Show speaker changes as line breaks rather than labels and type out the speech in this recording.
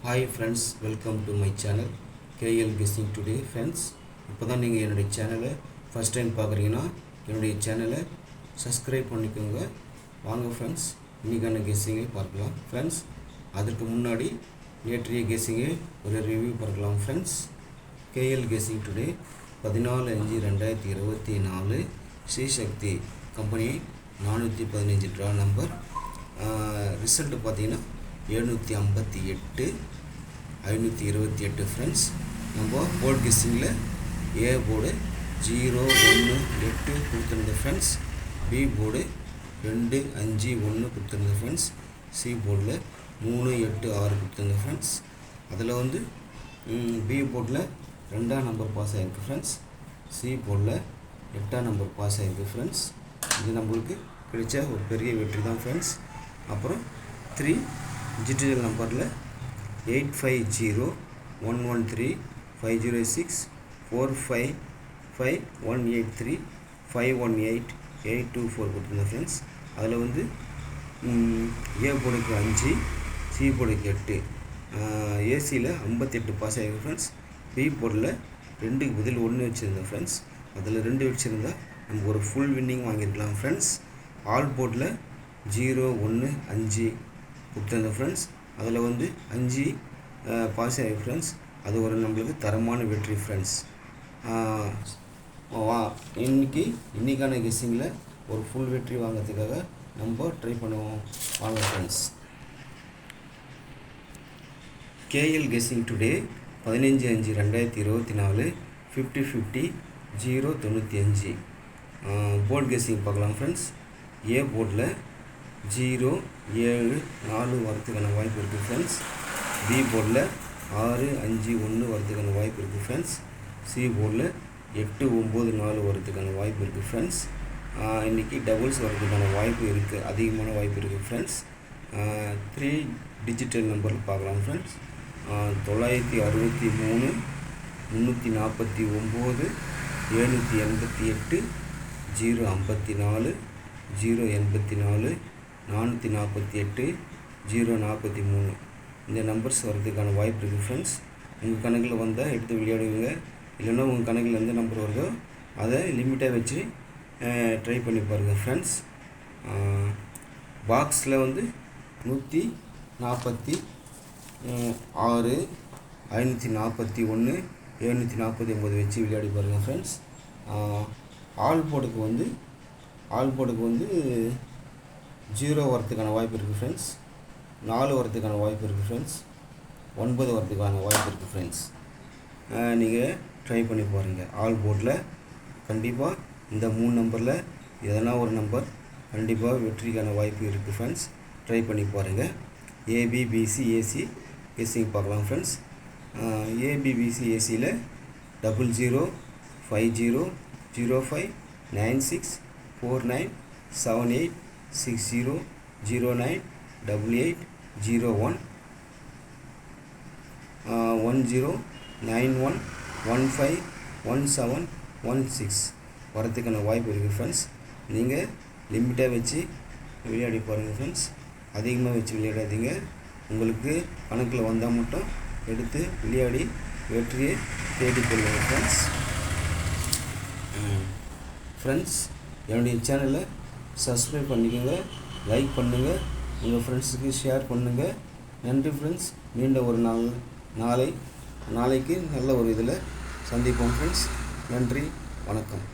Hi friends, welcome to my channel KL Guessing Today friends. இப்போதான் நீங்கள் என்னுடைய சேனலை ஃபஸ்ட் டைம் பார்க்குறீங்கன்னா என்னுடைய சேனலை சப்ஸ்கிரைப் பண்ணிக்கோங்க. வாங்க ஃப்ரெண்ட்ஸ், இன்றைக்கான கெஸ்ஸிங்கை பார்க்கலாம் ஃப்ரெண்ட்ஸ். அதற்கு முன்னாடி நேற்றைய கெஸ்ஸிங்கை ஒரு ரிவ்யூ பார்க்கலாம் friends. KL Guessing Today 14/5/2024 Sri Sakthi company 415 draw number. Result பார்த்தீங்கன்னா 758 528 ஃப்ரெண்ட்ஸ். நம்ம போர்டு கெஸ்ஸிங்கில் ஏ போர்டு 0 1 8 கொடுத்துருந்த ஃப்ரெண்ட்ஸ். பி போர்டு 2 5 1 கொடுத்துருந்த ஃப்ரெண்ட்ஸ். சி போர்டில் 3 8 6 கொடுத்துருந்த ஃப்ரெண்ட்ஸ். அதில் பி போர்டில் 2ஆம் நம்பர் பாஸ் ஆகிருக்கு ஃப்ரெண்ட்ஸ். சி போர்டில் 8ஆம் நம்பர் பாஸ் ஆகிருக்கு ஃப்ரெண்ட்ஸ். இது நம்மளுக்கு கிடைச்ச ஒரு பெரிய வெற்றி தான் ஃப்ரெண்ட்ஸ். அப்புறம் 3 டிஜிட்டல் நம்பரில் 850 113 506 455 183 518 824 கொடுத்துருந்தேன் ஃப்ரெண்ட்ஸ். அதில் ஏ போர்டுக்கு 5, சி போர்டுக்கு 8, ஏசியில் 58 பாஸ் ஆகிருக்கு ஃப்ரெண்ட்ஸ். பி போர்டில் 2க்கு பதில் 1 வச்சுருந்தேன் ஃப்ரெண்ட்ஸ். அதில் 2 வச்சுருந்தா நம்ம ஒரு ஃபுல் வின்னிங் வாங்கியிருக்கலாம் ஃப்ரெண்ட்ஸ். ஆல் போர்டில் 0 1 5 கொடுத்துருந்தேன் ஃப்ரெண்ட்ஸ். அதில் 5 பாஸ் ஆகிருக்கு ஃப்ரெண்ட்ஸ். அது ஒரு நம்மளுக்கு தரமான வெற்றி ஃப்ரெண்ட்ஸ். இன்றைக்கான கெஸ்ஸிங்கில் ஒரு ஃபுல் வெற்றி வாங்கிறதுக்காக நம்ம ட்ரை பண்ணுவோம். வாங்க friends. KL Guessing Today 15/5/2024 50-50 095 board guessing பார்க்கலாம் ஃப்ரெண்ட்ஸ். ஏ போர்டில் 0 7 4 வரதுக்கான வாய்ப்பு இருக்குது ஃப்ரெண்ட்ஸ். பி போர்டில் 6 5 1 வரதுக்கான வாய்ப்பு இருக்குது ஃப்ரெண்ட்ஸ். சி போர்டில் 8 9 4 வரதுக்கான வாய்ப்பு இருக்குது ஃப்ரெண்ட்ஸ். இன்றைக்கி டபுள்ஸ் வரதுக்கான வாய்ப்பு இருக்குது, அதிகமான வாய்ப்பு இருக்குது ஃப்ரெண்ட்ஸ். 3 டிஜிட்டல் நம்பரில் பார்க்கலாம் ஃப்ரெண்ட்ஸ். 963 349 788 054 084 448 043 இந்த நம்பர்ஸ் வரதுக்கான வாய்ப்பு இருக்குது ஃப்ரெண்ட்ஸ். உங்கள் கணக்கில் வந்தால் எடுத்து விளையாடுவீங்க. இல்லைன்னா உங்கள் கணக்கில் எந்த நம்பர் வருதோ அதை லிமிட்டாக வச்சு ட்ரை பண்ணி பாருங்கள் ஃப்ரெண்ட்ஸ். பாக்ஸில் 146 541 749 வச்சு விளையாடி பாருங்கள் ஃப்ரெண்ட்ஸ். ஆல் போர்டுக்கு 0 வரதுக்கான வாய்ப்பு இருக்குது ஃப்ரெண்ட்ஸ். 4 வரதுக்கான வாய்ப்பு இருக்குது ஃப்ரெண்ட்ஸ். 9 வரதுக்கான வாய்ப்பு இருக்குது ஃப்ரெண்ட்ஸ். நீங்கள் ட்ரை பண்ணி பாருங்கள். ஆல் போர்டில் கண்டிப்பாக இந்த 3 நம்பரில் எதனா ஒரு நம்பர் கண்டிப்பாக வெற்றிக்கான வாய்ப்பு இருக்குது ஃப்ரெண்ட்ஸ். ட்ரை பண்ணி பாருங்கள். ஏபிபிசி ஏசி கெஸ்ஸிங் பார்க்கலாம் ஃப்ரெண்ட்ஸ். ஏபிபிசி ஏசியில் 00 50 05 96 49 78 60 09 88 01 10 91 15 17 16 வரத்துக்கான வாய்ப்பு இருக்குது ஃப்ரெண்ட்ஸ். நீங்கள் லிமிட்டாக வச்சு விளையாடி பாருங்கள் ஃப்ரெண்ட்ஸ். அதிகமாக வச்சு விளையாடாதீங்க. உங்களுக்கு கணக்கில் வந்தால் மட்டும் எடுத்து விளையாடி வெற்றியை தேடிக்கொள்ளுங்கள் ஃப்ரெண்ட்ஸ். ஃப்ரெண்ட்ஸ், என்னுடைய சேனலை சப்ஸ்கிரைப் பண்ணிக்கோங்க, லைக் பண்ணுங்கள், உங்கள் ஃப்ரெண்ட்ஸுக்கு ஷேர் பண்ணுங்கள். நன்றி ஃப்ரெண்ட்ஸ். மீண்டும் ஒரு நாளைக்கு நல்ல ஒரு இதில் சந்திப்போம் ஃப்ரெண்ட்ஸ். நன்றி, வணக்கம்.